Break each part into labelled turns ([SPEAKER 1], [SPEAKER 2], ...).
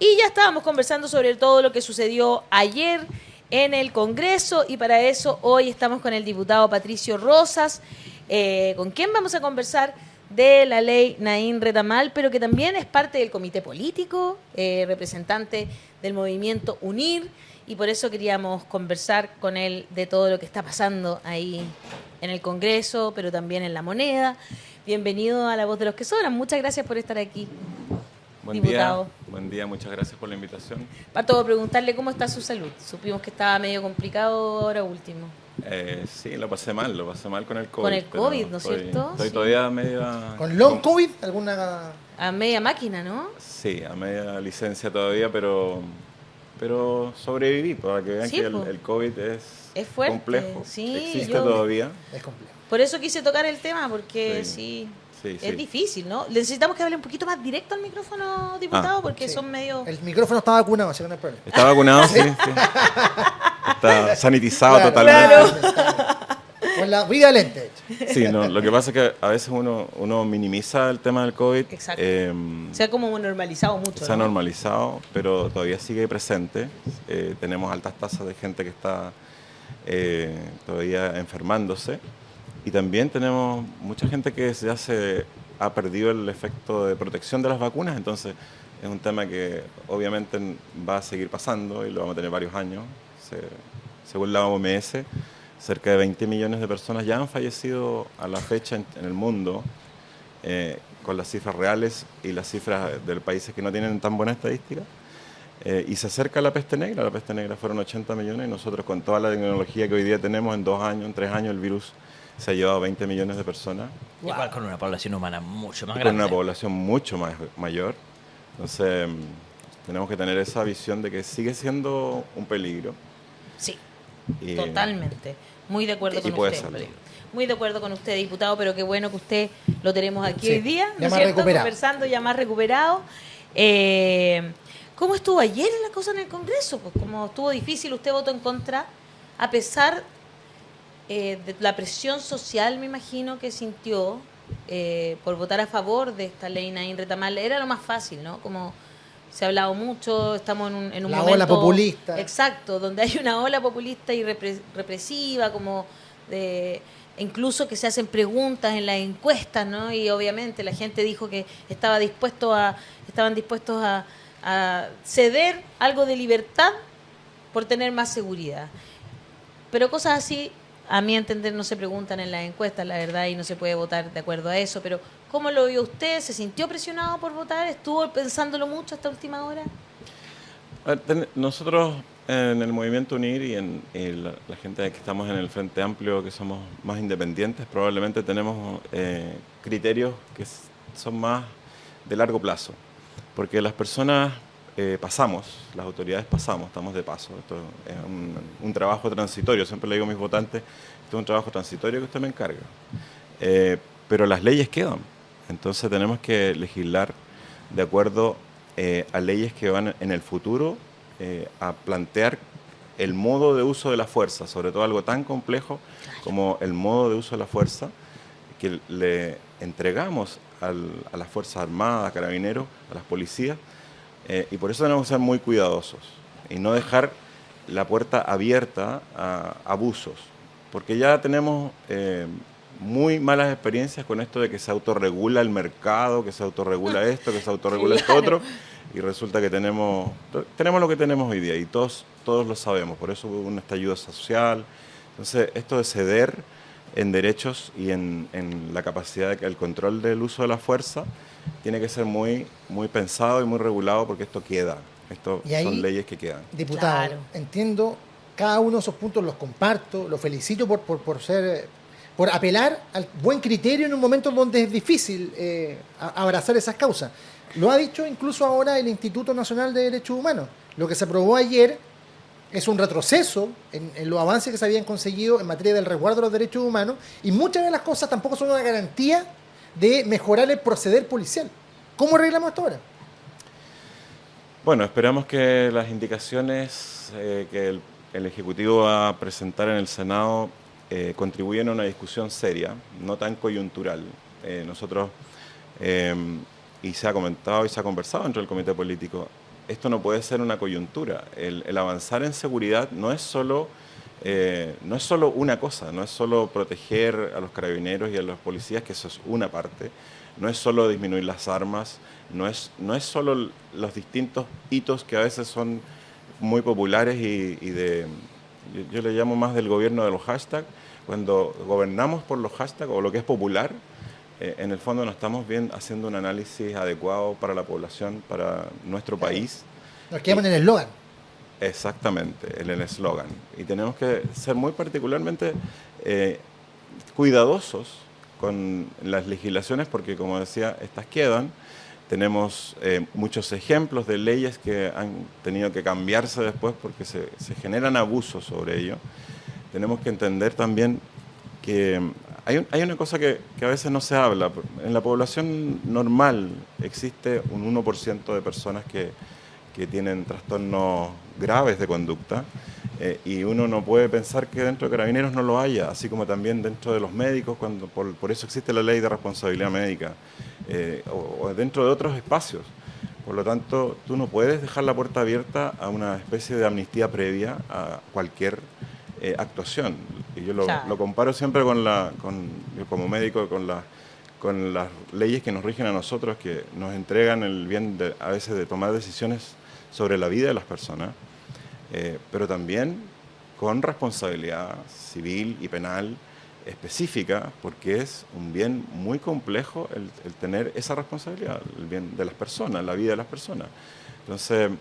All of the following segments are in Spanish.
[SPEAKER 1] Y ya estábamos conversando sobre todo lo que sucedió ayer en el Congreso y para eso hoy estamos con el diputado Patricio Rosas, con quien vamos a conversar de la ley Naín Retamal, pero que también es parte del comité político, representante del movimiento UNIR, y por eso queríamos conversar con él de todo lo que está pasando ahí en el Congreso, pero también en La Moneda. Bienvenido a La Voz de los que Sobran. Muchas gracias por estar aquí, diputado.
[SPEAKER 2] Buen día, muchas gracias por la invitación.
[SPEAKER 1] Para todo, preguntarle cómo está su salud. Supimos que estaba medio complicado ahora último.
[SPEAKER 2] Sí, lo pasé mal con el COVID.
[SPEAKER 1] Con el COVID, ¿no es cierto?
[SPEAKER 2] Estoy
[SPEAKER 1] Sí.
[SPEAKER 2] todavía media...
[SPEAKER 3] ¿Con long COVID? ¿Alguna...?
[SPEAKER 1] A media máquina, ¿no?
[SPEAKER 2] Sí, a media licencia todavía, pero sobreviví, para que vean
[SPEAKER 1] Sí,
[SPEAKER 2] que
[SPEAKER 1] po.
[SPEAKER 2] el COVID es
[SPEAKER 1] fuerte,
[SPEAKER 2] complejo,
[SPEAKER 1] sí,
[SPEAKER 2] existe
[SPEAKER 1] yo-
[SPEAKER 2] todavía.
[SPEAKER 3] Es complejo.
[SPEAKER 1] Por eso quise tocar el tema, porque
[SPEAKER 2] Sí.
[SPEAKER 1] sí,
[SPEAKER 2] Sí.
[SPEAKER 1] es difícil, ¿no? Necesitamos que hable un poquito más directo al micrófono, diputado, porque
[SPEAKER 3] Sí.
[SPEAKER 1] son medio...
[SPEAKER 3] El micrófono está vacunado, así que no hay problema.
[SPEAKER 2] ¿Está vacunado? Sí, sí. Está sanitizado
[SPEAKER 3] Claro,
[SPEAKER 2] totalmente.
[SPEAKER 3] Con la vida lente, de hecho.
[SPEAKER 2] Sí, no, lo que pasa es que a veces uno minimiza el tema del COVID.
[SPEAKER 1] Exacto. Se ha como normalizado mucho,
[SPEAKER 2] Se ha
[SPEAKER 1] ¿no?
[SPEAKER 2] normalizado, pero todavía sigue presente. Tenemos altas tasas de gente que está todavía enfermándose. Y también tenemos mucha gente que ya se ha perdido el efecto de protección de las vacunas. Entonces, es un tema que obviamente va a seguir pasando y lo vamos a tener varios años. Según la OMS, cerca de 20 millones de personas ya han fallecido a la fecha en el mundo, con las cifras reales y las cifras de países que no tienen tan buena estadística. Y se acerca la peste negra. La peste negra fueron 80 millones y nosotros con toda la tecnología que hoy día tenemos, en 2 años, en 3 años, el virus se ha llevado a 20 millones de personas.
[SPEAKER 4] Igual con una población humana mucho más
[SPEAKER 2] Y
[SPEAKER 4] grande.
[SPEAKER 2] con una población mucho mayor. Entonces, tenemos que tener esa visión de que sigue siendo un peligro.
[SPEAKER 1] Sí,
[SPEAKER 2] Y-
[SPEAKER 1] totalmente. Muy de acuerdo
[SPEAKER 2] y
[SPEAKER 1] con
[SPEAKER 2] puede
[SPEAKER 1] usted.
[SPEAKER 2] serlo.
[SPEAKER 1] Muy de acuerdo con usted, diputado, pero qué bueno que usted lo tenemos aquí
[SPEAKER 3] Sí,
[SPEAKER 1] hoy día,
[SPEAKER 3] ya
[SPEAKER 1] ¿no es
[SPEAKER 3] más
[SPEAKER 1] cierto?
[SPEAKER 3] recuperado.
[SPEAKER 1] Conversando ya más recuperado. ¿Cómo estuvo ayer la cosa en el Congreso? Pues como estuvo difícil, usted votó en contra, a pesar de la presión social, me imagino, que sintió por votar a favor de esta ley Naín Retamal. Era lo más fácil, ¿no? Como se ha hablado mucho, estamos en un
[SPEAKER 3] La
[SPEAKER 1] momento...
[SPEAKER 3] ola populista.
[SPEAKER 1] Exacto, donde hay una ola populista y represiva, como de... Incluso que se hacen preguntas en las encuestas, ¿no? Y obviamente la gente dijo que estaban dispuestos a ceder algo de libertad por tener más seguridad. Pero cosas así, a mi entender, no se preguntan en las encuestas, la verdad, y no se puede votar de acuerdo a eso. Pero, ¿cómo lo vio usted? ¿Se sintió presionado por votar? ¿Estuvo pensándolo mucho hasta última hora?
[SPEAKER 2] A ver, nosotros en el Movimiento UNIR y la gente que estamos en el Frente Amplio, que somos más independientes, probablemente tenemos criterios que son más de largo plazo. Porque las personas pasamos, las autoridades pasamos, estamos de paso. Esto es un trabajo transitorio. Siempre le digo a mis votantes, esto es un trabajo transitorio que usted me encarga. Pero las leyes quedan. Entonces tenemos que legislar de acuerdo a leyes que van en el futuro a plantear el modo de uso de la fuerza, sobre todo algo tan complejo como el modo de uso de la fuerza que le entregamos a las Fuerzas Armadas, a Carabineros, a las policías, y por eso tenemos que ser muy cuidadosos y no dejar la puerta abierta a abusos, porque ya tenemos muy malas experiencias con esto de que se autorregula el mercado, que se autorregula esto, que se autorregula esto otro, y resulta que tenemos lo que tenemos hoy día y todos lo sabemos, por eso hubo un estallido social. Entonces, esto de ceder en derechos y en la capacidad, el control del uso de la fuerza, tiene que ser muy, muy pensado y muy regulado porque esto queda. Esto
[SPEAKER 3] Y ahí,
[SPEAKER 2] son leyes que quedan.
[SPEAKER 3] Diputado,
[SPEAKER 1] Claro.
[SPEAKER 3] entiendo, cada uno de esos puntos los comparto, los felicito por apelar al buen criterio en un momento donde es difícil abrazar esas causas. Lo ha dicho incluso ahora el Instituto Nacional de Derechos Humanos. Lo que se aprobó ayer es un retroceso en los avances que se habían conseguido en materia del resguardo de los derechos humanos y muchas de las cosas tampoco son una garantía de mejorar el proceder policial. ¿Cómo arreglamos esto ahora?
[SPEAKER 2] Bueno, esperamos que las indicaciones que el Ejecutivo va a presentar en el Senado contribuyan a una discusión seria, no tan coyuntural. Nosotros, y se ha comentado y se ha conversado dentro del Comité Político, esto no puede ser una coyuntura. El avanzar en seguridad no es solo una cosa, no es solo proteger a los carabineros y a los policías, que eso es una parte, no es solo disminuir las armas, no es solo los distintos hitos que a veces son muy populares yo le llamo más del gobierno de los hashtags. Cuando gobernamos por los hashtags o lo que es popular, en el fondo no estamos haciendo un análisis adecuado para la población, para nuestro país.
[SPEAKER 3] Nos quedamos en el eslogan.
[SPEAKER 2] Exactamente, en el eslogan. Y tenemos que ser muy particularmente cuidadosos con las legislaciones porque, como decía, estas quedan. Tenemos muchos ejemplos de leyes que han tenido que cambiarse después porque se generan abusos sobre ello. Tenemos que entender también que hay una cosa que a veces no se habla. En la población normal existe un 1% de personas que tienen trastornos graves de conducta y uno no puede pensar que dentro de Carabineros no lo haya, así como también dentro de los médicos, por eso existe la ley de responsabilidad médica, o dentro de otros espacios. Por lo tanto, tú no puedes dejar la puerta abierta a una especie de amnistía previa a cualquier actuación. Y yo lo comparo siempre yo como médico con las leyes que nos rigen a nosotros, que nos entregan el bien a veces de tomar decisiones sobre la vida de las personas, pero también con responsabilidad civil y penal específica, porque es un bien muy complejo el tener esa responsabilidad, el bien de las personas, la vida de las personas. Entonces,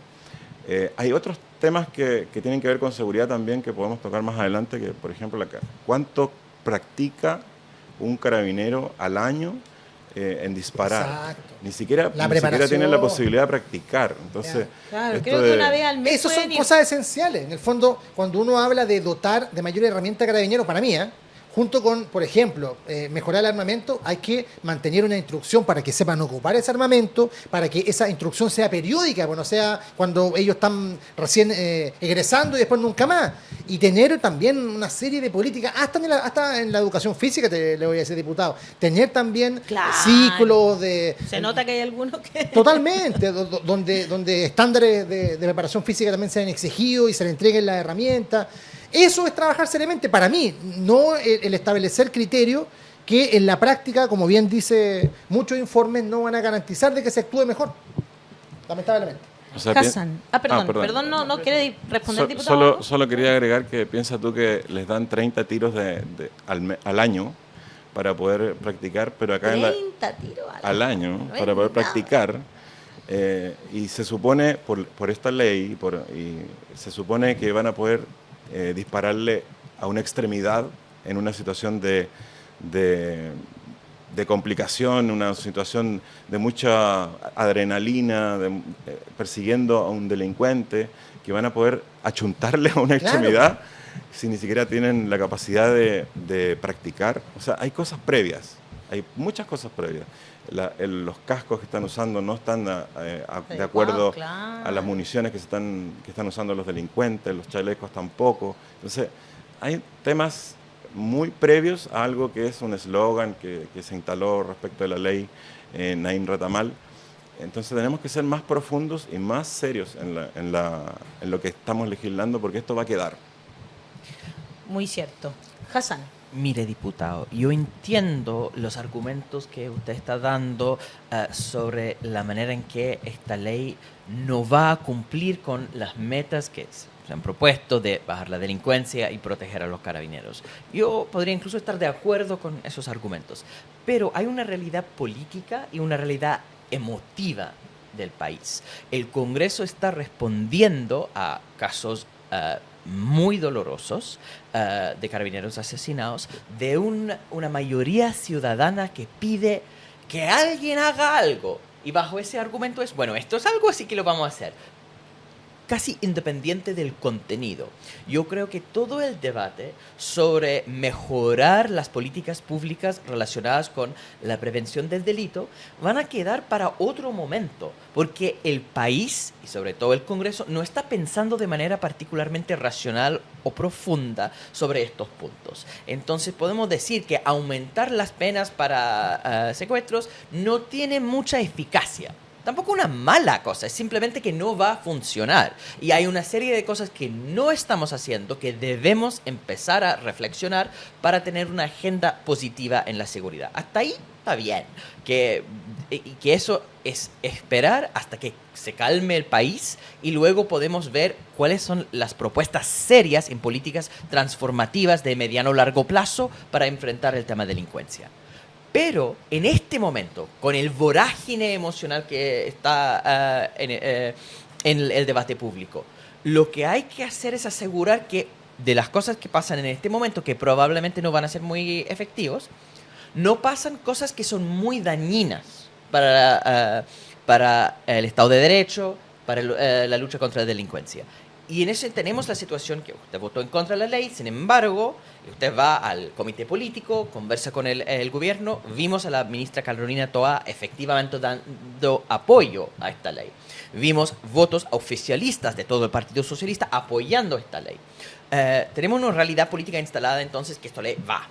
[SPEAKER 2] hay otros temas que tienen que ver con seguridad también que podemos tocar más adelante, que por ejemplo, ¿cuánto practica un carabinero al año en disparar?
[SPEAKER 3] Exacto.
[SPEAKER 2] Ni siquiera tienen la posibilidad de practicar. Entonces,
[SPEAKER 1] claro, creo que una vez al mes.
[SPEAKER 3] Esas son cosas esenciales. En el fondo, cuando uno habla de dotar de mayor herramienta a carabinero, para mí, junto con, por ejemplo, mejorar el armamento, hay que mantener una instrucción para que sepan ocupar ese armamento, para que esa instrucción sea periódica, bueno, sea cuando ellos están recién egresando y después nunca más. Y tener también una serie de políticas, hasta en la educación física, le voy a decir, diputado, tener también ciclos de...
[SPEAKER 1] Se nota que hay algunos que...
[SPEAKER 3] Totalmente, donde estándares de preparación física también sean exigidos y se le entreguen las herramientas. Eso es trabajar seriamente para mí, no el establecer criterios que en la práctica, como bien dice muchos informes, no van a garantizar de que se actúe mejor, lamentablemente.
[SPEAKER 2] O sea,
[SPEAKER 1] Hassan. Perdón, no quiere responder, diputado.
[SPEAKER 2] Solo quería agregar que piensa tú que les dan 30 tiros al año para poder practicar, pero acá
[SPEAKER 1] 30 tiros
[SPEAKER 2] al año
[SPEAKER 1] no
[SPEAKER 2] para poder
[SPEAKER 1] nada.
[SPEAKER 2] practicar. Y se supone, por esta ley, se supone que van a poder dispararle a una extremidad en una situación de complicación, una situación de mucha adrenalina, persiguiendo a un delincuente, que van a poder achuntarle a una extremidad si ni siquiera tienen la capacidad de practicar. O sea, hay cosas previas, hay muchas cosas previas. Los cascos que están usando no están de acuerdo a las municiones que están usando los delincuentes, los chalecos tampoco. Entonces, hay temas muy previos a algo que es un eslogan que se instaló respecto de la ley Naim Retamal. Entonces tenemos que ser más profundos y más serios en lo que estamos legislando, porque esto va a quedar.
[SPEAKER 1] Muy cierto. Hassan.
[SPEAKER 4] Mire, diputado, yo entiendo los argumentos que usted está dando sobre la manera en que esta ley no va a cumplir con las metas que se han propuesto de bajar la delincuencia y proteger a los carabineros. Yo podría incluso estar de acuerdo con esos argumentos, pero hay una realidad política y una realidad emotiva del país. El Congreso está respondiendo a casos muy dolorosos de carabineros asesinados, de una mayoría ciudadana que pide que alguien haga algo. Y bajo ese argumento es, bueno, esto es algo, así que lo vamos a hacer. Casi independiente del contenido. Yo creo que todo el debate sobre mejorar las políticas públicas relacionadas con la prevención del delito van a quedar para otro momento, porque el país, y sobre todo el Congreso, no está pensando de manera particularmente racional o profunda sobre estos puntos. Entonces podemos decir que aumentar las penas para secuestros no tiene mucha eficacia. tampoco una mala cosa, es simplemente que no va a funcionar. Y hay una serie de cosas que no estamos haciendo que debemos empezar a reflexionar para tener una agenda positiva en la seguridad. Hasta ahí está bien, que eso es esperar hasta que se calme el país y luego podemos ver cuáles son las propuestas serias en políticas transformativas de mediano o largo plazo para enfrentar el tema de delincuencia. Pero en este momento, con el vorágine emocional que está en el debate público, lo que hay que hacer es asegurar que de las cosas que pasan en este momento, que probablemente no van a ser muy efectivos, no pasan cosas que son muy dañinas para el Estado de Derecho, para la lucha contra la delincuencia. Y en eso tenemos la situación que usted votó en contra de la ley, sin embargo, usted va al comité político, conversa con el gobierno, vimos a la ministra Carolina Toá efectivamente dando apoyo a esta ley. Vimos votos oficialistas de todo el Partido Socialista apoyando esta ley. Tenemos una realidad política instalada entonces que esta ley va.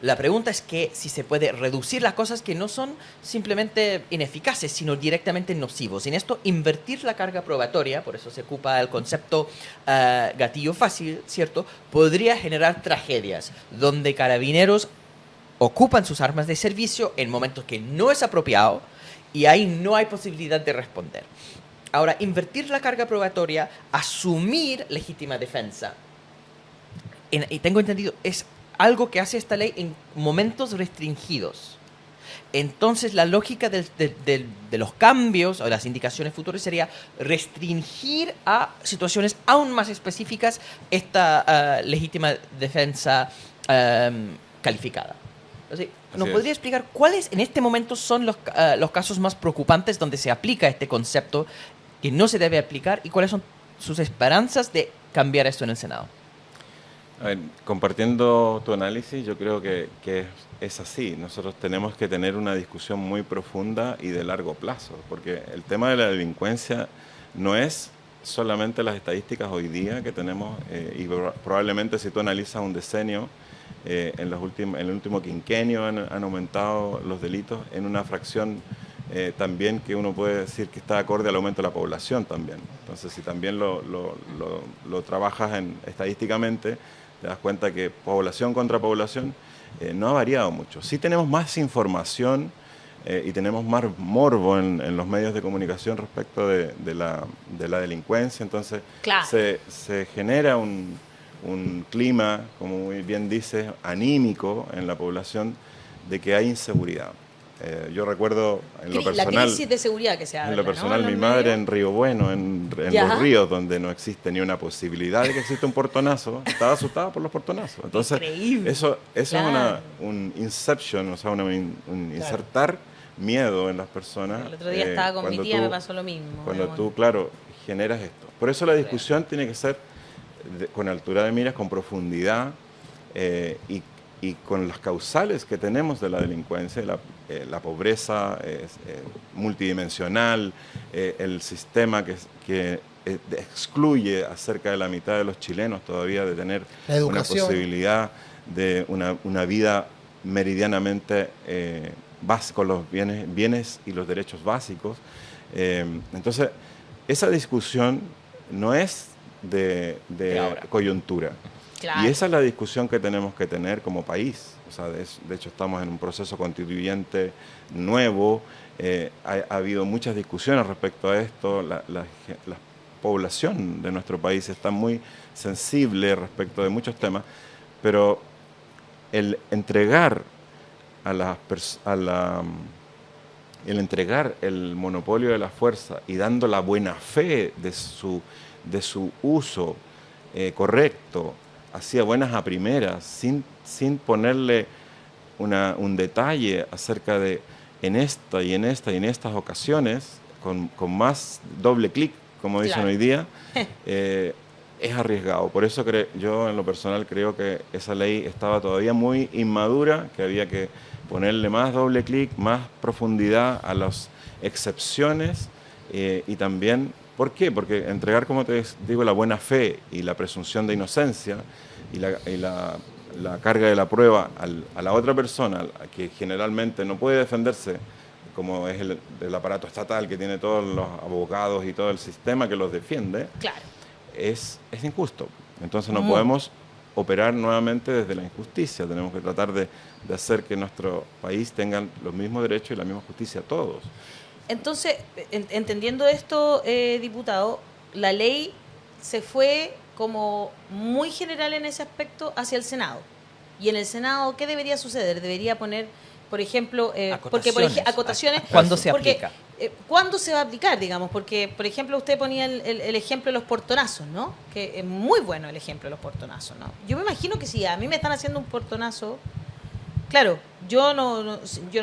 [SPEAKER 4] La pregunta es que si se puede reducir las cosas que no son simplemente ineficaces, sino directamente nocivos. En esto, invertir la carga probatoria, por eso se ocupa el concepto gatillo fácil, ¿cierto? Podría generar tragedias donde carabineros ocupan sus armas de servicio en momentos que no es apropiado y ahí no hay posibilidad de responder. Ahora, invertir la carga probatoria, asumir legítima defensa, y tengo entendido, es algo que hace esta ley en momentos restringidos. Entonces, la lógica de los cambios o las indicaciones futuras sería restringir a situaciones aún más específicas esta legítima defensa calificada. Entonces, ¿nos podría explicar cuáles en este momento son los casos más preocupantes donde se aplica este concepto que no se debe aplicar y cuáles son sus esperanzas de cambiar esto en el Senado?
[SPEAKER 2] A ver, compartiendo tu análisis, yo creo que es así. Nosotros tenemos que tener una discusión muy profunda y de largo plazo, porque el tema de la delincuencia no es solamente las estadísticas hoy día que tenemos, y probablemente si tú analizas un decenio, en el último quinquenio han aumentado los delitos en una fracción también que uno puede decir que está acorde al aumento de la población también. Entonces, si también lo trabajas estadísticamente, te das cuenta que población contra población no ha variado mucho. Sí tenemos más información y tenemos más morbo en los medios de comunicación respecto de la delincuencia, entonces
[SPEAKER 1] claro,
[SPEAKER 2] se genera un clima, como muy bien dices, anímico en la población de que hay inseguridad. Yo recuerdo en lo personal,
[SPEAKER 1] la crisis de seguridad que se habla,
[SPEAKER 2] en lo personal,
[SPEAKER 1] ¿no?
[SPEAKER 2] mi madre en Río Bueno, en los ríos donde no existe ni una posibilidad de que exista un portonazo, estaba asustada por los portonazos. Entonces,
[SPEAKER 1] increíble.
[SPEAKER 2] eso
[SPEAKER 1] Claro.
[SPEAKER 2] es un inception, o sea, un insertar miedo en las personas.
[SPEAKER 1] El otro día estaba con mi
[SPEAKER 2] cuando
[SPEAKER 1] tía,
[SPEAKER 2] tú-
[SPEAKER 1] me pasó lo mismo.
[SPEAKER 2] Cuando
[SPEAKER 1] digamos.
[SPEAKER 2] tú, claro, generas esto. Por eso la discusión tiene que ser con altura de miras, con profundidad y con las causales que tenemos de la delincuencia, la pobreza multidimensional, el sistema que excluye a cerca de la mitad de los chilenos todavía de tener
[SPEAKER 3] La
[SPEAKER 2] una
[SPEAKER 3] educación.
[SPEAKER 2] posibilidad de una vida meridianamente con los bienes y los derechos básicos. Entonces, esa discusión no es de
[SPEAKER 4] ahora.
[SPEAKER 2] coyuntura.
[SPEAKER 1] Claro.
[SPEAKER 2] Y esa es la discusión que tenemos que tener como país. O sea, de hecho estamos en un proceso constituyente nuevo, ha habido muchas discusiones respecto a esto, la población de nuestro país está muy sensible respecto de muchos temas, pero el entregar el entregar el monopolio de la fuerza y dando la buena fe de su uso correcto, hacía buenas a primeras, sin ponerle un detalle acerca de en estas ocasiones, con más doble clic, como dicen
[SPEAKER 1] Claro.
[SPEAKER 2] hoy día, es arriesgado. Por eso yo en lo personal creo que esa ley estaba todavía muy inmadura, que había que ponerle más doble clic, más profundidad a las excepciones y también, ¿por qué? Porque entregar, como te digo, la buena fe y la presunción de inocencia y la carga de la prueba a la otra persona, que generalmente no puede defenderse como es el aparato estatal que tiene todos los abogados y todo el sistema que los defiende,
[SPEAKER 1] Claro.
[SPEAKER 2] es injusto. Entonces no
[SPEAKER 1] Muy.
[SPEAKER 2] podemos operar nuevamente desde la injusticia. Tenemos que tratar de hacer que nuestro país tenga los mismos derechos y la misma justicia todos.
[SPEAKER 1] Entonces, entendiendo esto, diputado, la ley se fue como muy general en ese aspecto hacia el Senado. Y en el Senado, ¿qué debería suceder? Debería poner, por ejemplo, acotaciones.
[SPEAKER 4] ¿Cuándo se
[SPEAKER 1] porque,
[SPEAKER 4] aplica?
[SPEAKER 1] ¿Cuándo se va a aplicar, digamos? Porque, por ejemplo, usted ponía el ejemplo de los portonazos, ¿no? Que es muy bueno el ejemplo de los portonazos, ¿no? Yo me imagino que si a mí me están haciendo un portonazo, claro, yo no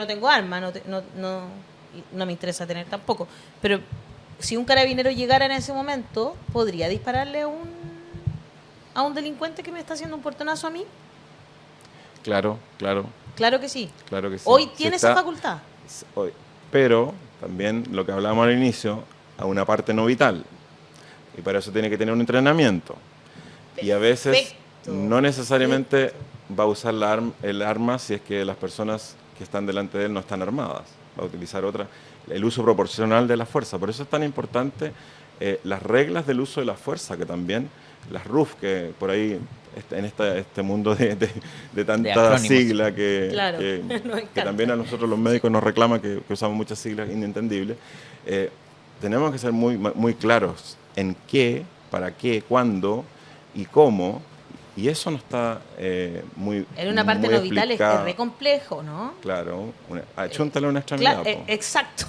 [SPEAKER 1] tengo arma, no me interesa tener tampoco, pero si un carabinero llegara en ese momento, ¿podría dispararle a un delincuente que me está haciendo un portonazo a mí?
[SPEAKER 2] Claro, claro,
[SPEAKER 1] Claro que sí.
[SPEAKER 2] claro que sí.
[SPEAKER 1] Hoy
[SPEAKER 2] Si
[SPEAKER 1] tiene
[SPEAKER 2] está-
[SPEAKER 1] esa facultad.
[SPEAKER 2] hoy- Pero también lo que hablábamos al inicio, a una parte no vital. Y para eso tiene que tener un entrenamiento. Y a veces
[SPEAKER 1] Perfecto.
[SPEAKER 2] no necesariamente va a usar el arma si es que las personas que están delante de él no están armadas. Va a utilizar el uso proporcional de la fuerza. Por eso es tan importante las reglas del uso de la fuerza, que también las RUF, que por ahí en este mundo de tanta
[SPEAKER 4] acrónimos.
[SPEAKER 2] sigla que,
[SPEAKER 1] Claro,
[SPEAKER 2] que-
[SPEAKER 1] nos
[SPEAKER 2] que
[SPEAKER 1] encanta.
[SPEAKER 2] también a nosotros los médicos nos reclaman que usamos muchas siglas inentendibles, tenemos que ser muy claros en qué, para qué, cuándo y cómo, y eso no está muy
[SPEAKER 1] En una parte
[SPEAKER 2] muy
[SPEAKER 1] no vital es
[SPEAKER 2] explicado.
[SPEAKER 1] re complejo, ¿no?
[SPEAKER 2] Claro, achúntale una extremidad.
[SPEAKER 1] Claro,
[SPEAKER 2] po.
[SPEAKER 1] exacto.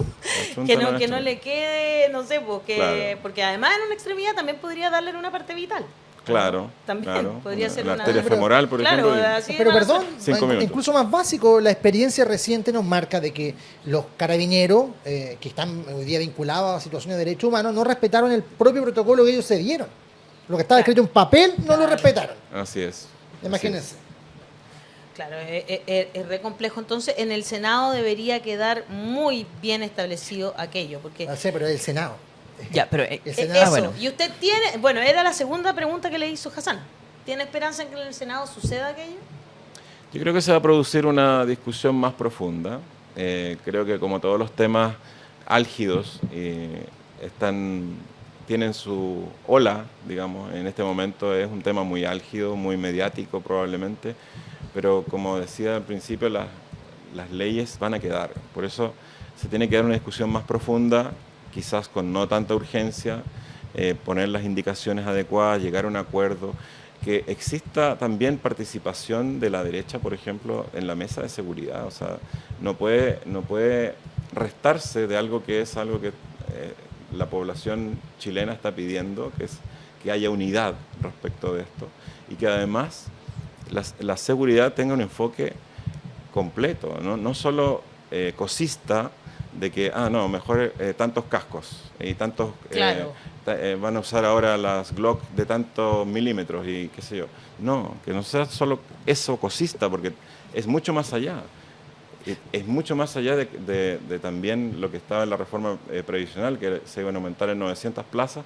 [SPEAKER 2] Achúntale
[SPEAKER 1] Que
[SPEAKER 2] una
[SPEAKER 1] no
[SPEAKER 2] extremidad.
[SPEAKER 1] le quede, no sé,
[SPEAKER 2] Claro.
[SPEAKER 1] porque además en una extremidad también podría darle en una parte vital.
[SPEAKER 2] Claro,
[SPEAKER 1] También
[SPEAKER 2] claro.
[SPEAKER 1] podría ser
[SPEAKER 2] la
[SPEAKER 1] una
[SPEAKER 2] arteria femoral, por
[SPEAKER 1] Claro,
[SPEAKER 2] ejemplo.
[SPEAKER 1] así
[SPEAKER 3] Pero
[SPEAKER 1] van a
[SPEAKER 3] perdón,
[SPEAKER 1] ser-
[SPEAKER 2] 5 minutos.
[SPEAKER 3] incluso más básico, la experiencia reciente nos marca de que los carabineros que están hoy día vinculados a situaciones de derechos humanos no respetaron el propio protocolo que ellos se dieron. Lo que estaba escrito en papel no lo respetaron.
[SPEAKER 2] Así es.
[SPEAKER 3] Imagínense.
[SPEAKER 1] Claro, es re complejo. Entonces, en el Senado debería quedar muy bien establecido aquello, porque
[SPEAKER 3] No sé, pero es el Senado.
[SPEAKER 4] Ya, pero
[SPEAKER 3] El
[SPEAKER 1] eso.
[SPEAKER 3] Senado,
[SPEAKER 4] bueno.
[SPEAKER 1] Y usted tiene, bueno, era la segunda pregunta que le hizo Hassan. ¿Tiene esperanza en que en el Senado suceda aquello?
[SPEAKER 2] Yo creo que se va a producir una discusión más profunda. Creo que como todos los temas álgidos tienen su ola, digamos, en este momento es un tema muy álgido, muy mediático probablemente, pero como decía al principio, las leyes van a quedar. Por eso se tiene que dar una discusión más profunda, quizás con no tanta urgencia, poner las indicaciones adecuadas, llegar a un acuerdo, que exista también participación de la derecha, por ejemplo, en la mesa de seguridad. O sea, no puede restarse de algo que es algo que la población chilena está pidiendo, que es que haya unidad respecto de esto y que además la seguridad tenga un enfoque completo, no solo cosista de que, no, mejor tantos cascos y tantos
[SPEAKER 1] Claro.
[SPEAKER 2] van a usar ahora las Glock de tantos milímetros y qué sé yo. No, que no sea solo eso cosista, porque es mucho más allá. Es mucho más allá de también lo que estaba en la reforma previsional, que se iban a aumentar en 900 plazas,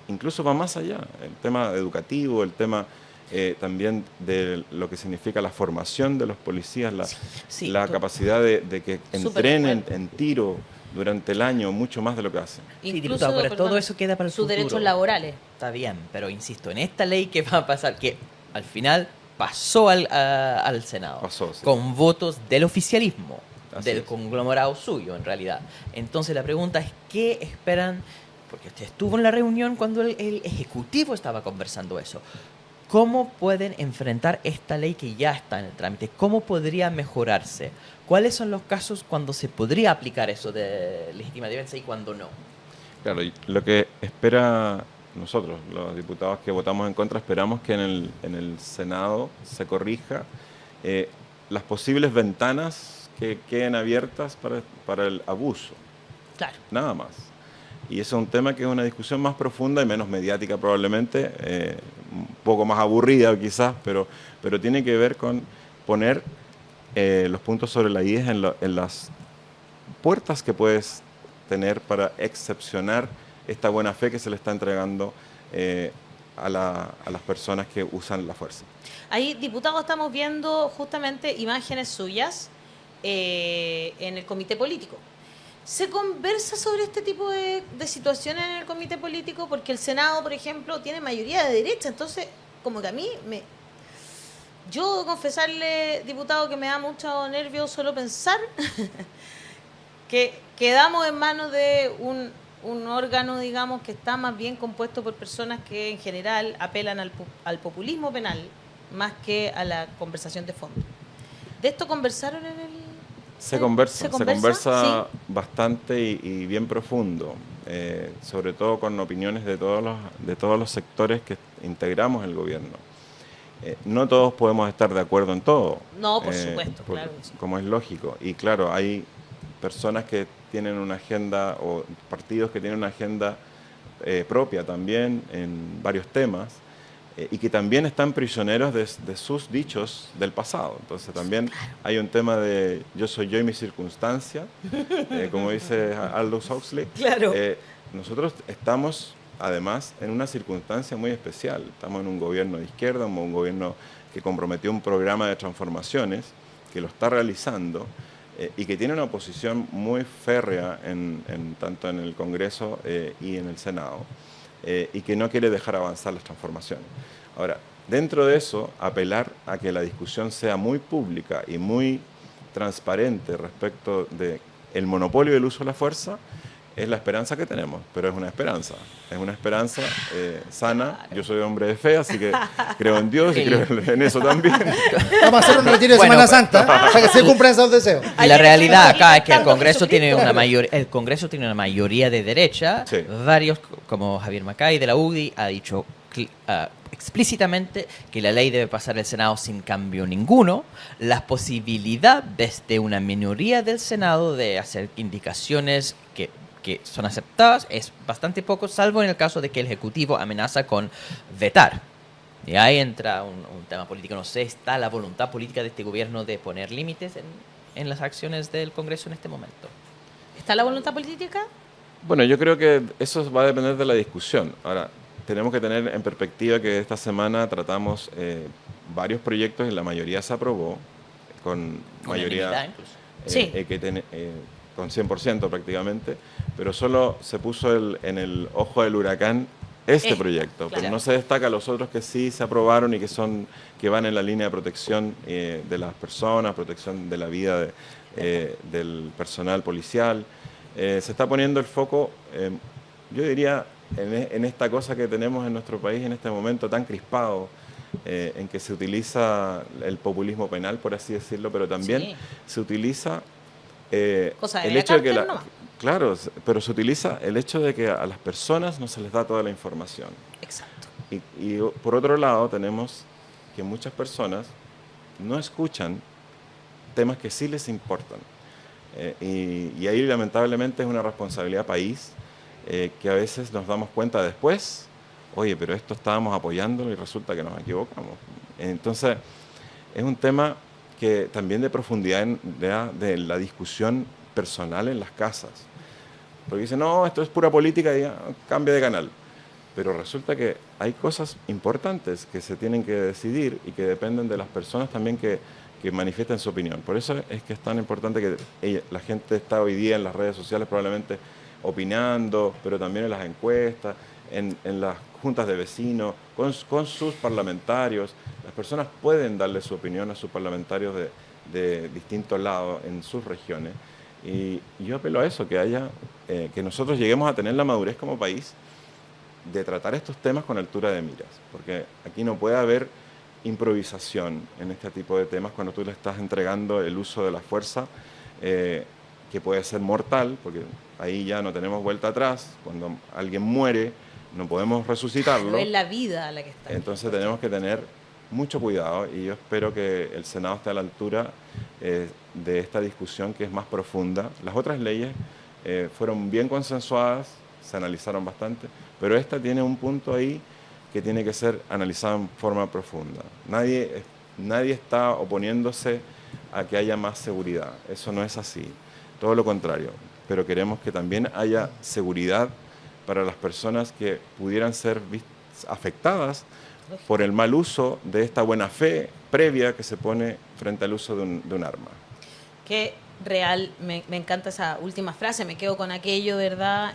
[SPEAKER 2] incluso va más allá. El tema educativo, el tema también de lo que significa la formación de los policías,
[SPEAKER 4] sí,
[SPEAKER 2] la capacidad de que
[SPEAKER 1] Súper
[SPEAKER 2] entrenen
[SPEAKER 1] de acuerdo.
[SPEAKER 2] en tiro durante el año mucho más de lo que hacen.
[SPEAKER 4] Sí,
[SPEAKER 1] Incluso,
[SPEAKER 4] diputado, pero
[SPEAKER 1] perdón,
[SPEAKER 4] todo eso queda para el
[SPEAKER 1] sus
[SPEAKER 4] futuro.
[SPEAKER 1] derechos laborales.
[SPEAKER 4] Está bien, pero insisto, en esta ley que va a pasar, que al final pasó al Senado,
[SPEAKER 2] Pasó, sí.
[SPEAKER 4] con votos del oficialismo,
[SPEAKER 2] Así
[SPEAKER 4] del
[SPEAKER 2] es.
[SPEAKER 4] conglomerado suyo en realidad. Entonces la pregunta es, ¿qué esperan? Porque usted estuvo en la reunión cuando el Ejecutivo estaba conversando eso. ¿Cómo pueden enfrentar esta ley que ya está en el trámite? ¿Cómo podría mejorarse? ¿Cuáles son los casos cuando se podría aplicar eso de legítima defensa y cuando no?
[SPEAKER 2] Claro, y lo que espera nosotros, los diputados que votamos en contra, esperamos que en el Senado se corrija las posibles ventanas que queden abiertas para el abuso,
[SPEAKER 1] Claro.
[SPEAKER 2] nada más. Y eso es un tema que es una discusión más profunda y menos mediática probablemente, un poco más aburrida quizás, pero tiene que ver con poner los puntos sobre la I en las puertas que puedes tener para excepcionar esta buena fe que se le está entregando a las personas que usan la fuerza.
[SPEAKER 1] Ahí, diputado, estamos viendo justamente imágenes suyas en el comité político. ¿Se conversa sobre este tipo de situaciones en el comité político? Porque el Senado, por ejemplo, tiene mayoría de derecha, entonces como que a mí yo debo confesarle, diputado, que me da mucho nervio solo pensar que quedamos en manos de un órgano, digamos, que está más bien compuesto por personas que en general apelan al populismo penal más que a la conversación de fondo. ¿De esto conversaron en el...?
[SPEAKER 2] Se conversa
[SPEAKER 1] Sí.
[SPEAKER 2] bastante y bien profundo, sobre todo con opiniones de todos los sectores que integramos el gobierno. No todos podemos estar de acuerdo en todo.
[SPEAKER 1] No, por supuesto, claro.
[SPEAKER 2] Como es lógico. Y claro, hay personas que tienen una agenda o partidos que tienen una agenda propia también en varios temas y que también están prisioneros de sus dichos del pasado. Entonces también hay un tema de yo soy yo y mi circunstancia, como dice Aldous Huxley.
[SPEAKER 1] Claro.
[SPEAKER 2] Nosotros estamos además en una circunstancia muy especial. Estamos en un gobierno de izquierda, un gobierno que comprometió un programa de transformaciones, que lo está realizando y que tiene una posición muy férrea tanto en el Congreso y en el Senado, y que no quiere dejar avanzar las transformaciones. Ahora, dentro de eso, apelar a que la discusión sea muy pública y muy transparente respecto del monopolio del uso de la fuerza, es la esperanza que tenemos, pero es una esperanza sana. Yo soy hombre de fe, así que creo en Dios y creo en eso también.
[SPEAKER 3] Vamos a hacer un retiro de Semana Santa para que se cumplan esos deseos.
[SPEAKER 4] Y la realidad acá es que el Congreso tiene una mayoría de derecha.
[SPEAKER 2] Sí.
[SPEAKER 4] Varios, como Javier Macay de la UDI, ha dicho explícitamente que la ley debe pasar al Senado sin cambio ninguno. La posibilidad desde una minoría del Senado de hacer indicaciones que son aceptadas es bastante poco, salvo en el caso de que el Ejecutivo amenaza con vetar. Y ahí entra un tema político. No sé, ¿está la voluntad política de este gobierno de poner límites en las acciones del Congreso en este momento?
[SPEAKER 1] ¿Está la voluntad política?
[SPEAKER 2] Bueno, yo creo que eso va a depender de la discusión. Ahora, tenemos que tener en perspectiva que esta semana tratamos varios proyectos y la mayoría se aprobó con mayoría
[SPEAKER 1] Sí.
[SPEAKER 2] con 100% prácticamente, pero solo se puso en el ojo del huracán proyecto,
[SPEAKER 1] claro.
[SPEAKER 2] pero no se destaca los otros que sí se aprobaron y que van en la línea de protección de las personas, protección de la vida del personal policial. Se está poniendo el foco, yo diría, en esta cosa que tenemos en nuestro país en este momento tan crispado, en que se utiliza el populismo penal, por así decirlo, pero también se utiliza
[SPEAKER 1] Cosa
[SPEAKER 2] el
[SPEAKER 1] de
[SPEAKER 2] hecho de que
[SPEAKER 1] ¿no?
[SPEAKER 2] claro, pero se utiliza el hecho de que a las personas no se les da toda la información.
[SPEAKER 1] Exacto.
[SPEAKER 2] Y por otro lado tenemos que muchas personas no escuchan temas que sí les importan. Y ahí lamentablemente es una responsabilidad país que a veces nos damos cuenta después, oye, pero esto estábamos apoyándolo y resulta que nos equivocamos. Entonces, es un tema que también de profundidad de la discusión personal en las casas. Porque dicen, no, esto es pura política y cambia de canal. Pero resulta que hay cosas importantes que se tienen que decidir y que dependen de las personas también que manifiesten su opinión. Por eso es que es tan importante que la gente está hoy día en las redes sociales probablemente opinando, pero también en las encuestas, en las juntas de vecinos, con sus parlamentarios. Las personas pueden darle su opinión a sus parlamentarios de distintos lados en sus regiones. Y yo apelo a eso, que nosotros lleguemos a tener la madurez como país de tratar estos temas con altura de miras, porque aquí no puede haber improvisación en este tipo de temas cuando tú le estás entregando el uso de la fuerza, que puede ser mortal, porque ahí ya no tenemos vuelta atrás. Cuando alguien muere, no podemos resucitarlo.
[SPEAKER 1] No es la vida a la que está.
[SPEAKER 2] Entonces tenemos que tener mucho cuidado y yo espero que el Senado esté a la altura de esta discusión que es más profunda. Las otras leyes fueron bien consensuadas, se analizaron bastante, pero esta tiene un punto ahí que tiene que ser analizado en forma profunda. Nadie está oponiéndose a que haya más seguridad, eso no es así, todo lo contrario, pero queremos que también haya seguridad para las personas que pudieran ser afectadas por el mal uso de esta buena fe previa que se pone frente al uso de un arma.
[SPEAKER 1] Que real. Me encanta esa última frase, me quedo con aquello, ¿verdad?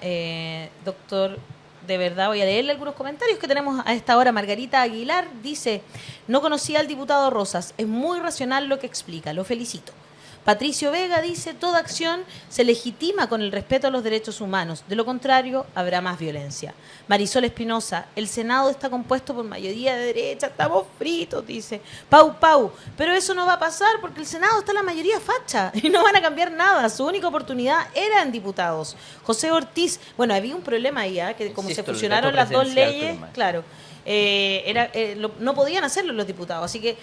[SPEAKER 1] Doctor, de verdad voy a leerle algunos comentarios que tenemos a esta hora. Margarita Aguilar dice, no conocía al diputado Rosas, es muy racional lo que explica, lo felicito. Patricio Vega dice, toda acción se legitima con el respeto a los derechos humanos, de lo contrario habrá más violencia. Marisol Espinosa, el Senado está compuesto por mayoría de derecha, estamos fritos, dice. Pau, pero eso no va a pasar porque el Senado está la mayoría facha y no van a cambiar nada, su única oportunidad era en diputados. José Ortiz, bueno, había un problema ahí, que como
[SPEAKER 4] Insisto,
[SPEAKER 1] se
[SPEAKER 4] el
[SPEAKER 1] fusionaron
[SPEAKER 4] veto
[SPEAKER 1] las dos
[SPEAKER 4] presidencial,
[SPEAKER 1] leyes,
[SPEAKER 4] Tulma.
[SPEAKER 1] claro. No podían hacerlo los diputados, así que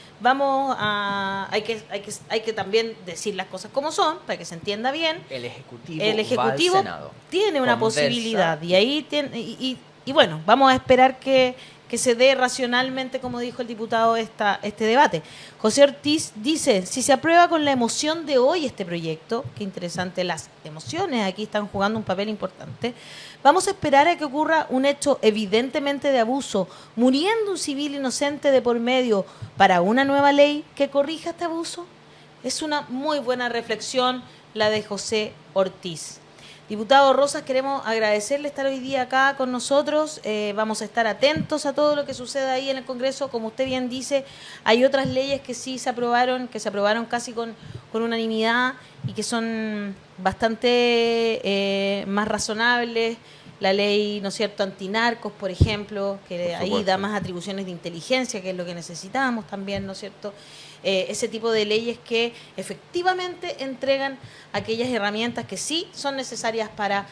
[SPEAKER 1] hay que también decir las cosas como son para que se entienda bien.
[SPEAKER 4] El Ejecutivo,
[SPEAKER 1] El
[SPEAKER 4] va al
[SPEAKER 1] Ejecutivo
[SPEAKER 4] Senado.
[SPEAKER 1] tiene una
[SPEAKER 4] Conversa.
[SPEAKER 1] posibilidad y ahí y bueno, vamos a esperar que se dé racionalmente, como dijo el diputado, este debate. José Ortiz dice, si se aprueba con la emoción de hoy este proyecto, qué interesante, las emociones aquí están jugando un papel importante, vamos a esperar a que ocurra un hecho evidentemente de abuso, muriendo un civil inocente de por medio para una nueva ley que corrija este abuso. Es una muy buena reflexión la de José Ortiz. Diputado Rosas, queremos agradecerle estar hoy día acá con nosotros. Vamos a estar atentos a todo lo que suceda ahí en el Congreso. Como usted bien dice, hay otras leyes que sí se aprobaron casi con unanimidad y que son bastante más razonables. La ley, ¿no es cierto?, antinarcos, por ejemplo, que ahí da más atribuciones de inteligencia, que es lo que necesitamos también, ¿no es cierto? Ese tipo de leyes que efectivamente entregan aquellas herramientas que sí son necesarias para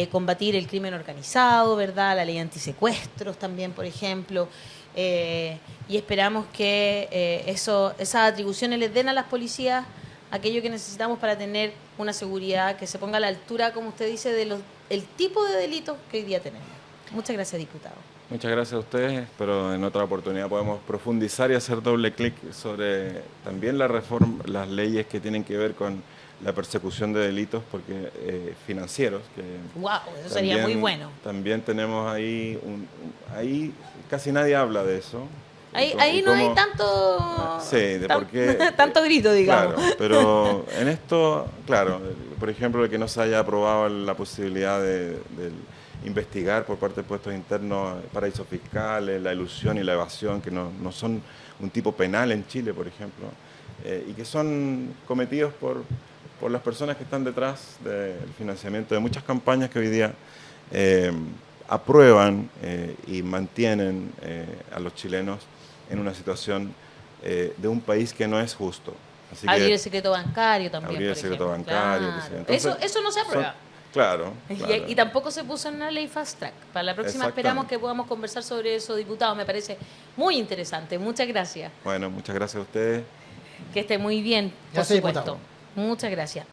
[SPEAKER 1] combatir el crimen organizado, ¿verdad? La ley antisecuestros también, por ejemplo. Y esperamos que esas atribuciones les den a las policías aquello que necesitamos para tener una seguridad que se ponga a la altura, como usted dice, el tipo de delitos que hoy día tenemos. Muchas gracias, diputado.
[SPEAKER 2] Muchas gracias a ustedes, pero en otra oportunidad podemos profundizar y hacer doble clic sobre también las leyes que tienen que ver con la persecución de delitos financieros. Que
[SPEAKER 1] ¡Wow! Eso sería muy bueno.
[SPEAKER 2] También tenemos ahí, ahí casi nadie habla de eso.
[SPEAKER 1] Ahí no hay tanto, tanto grito, digamos.
[SPEAKER 2] Claro, pero en esto, claro, por ejemplo, el que no se haya aprobado la posibilidad de investigar por parte de puestos internos paraísos fiscales, la ilusión y la evasión, que no son un tipo penal en Chile, por ejemplo, y que son cometidos por las personas que están detrás del financiamiento de muchas campañas que hoy día aprueban y mantienen a los chilenos en una situación de un país que no es justo. Así
[SPEAKER 1] abrir el secreto bancario también,
[SPEAKER 2] abrir el
[SPEAKER 1] por
[SPEAKER 2] secreto
[SPEAKER 1] ejemplo.
[SPEAKER 2] bancario.
[SPEAKER 1] Claro.
[SPEAKER 2] Entonces,
[SPEAKER 1] eso no se aprueba.
[SPEAKER 2] Claro.
[SPEAKER 1] Y tampoco se puso en una ley fast track. Para la próxima esperamos que podamos conversar sobre eso, diputado. Me parece muy interesante. Muchas gracias.
[SPEAKER 2] Bueno, muchas gracias a ustedes.
[SPEAKER 1] Que esté muy bien, por
[SPEAKER 3] Gracias,
[SPEAKER 1] supuesto.
[SPEAKER 3] diputado.
[SPEAKER 1] Muchas gracias.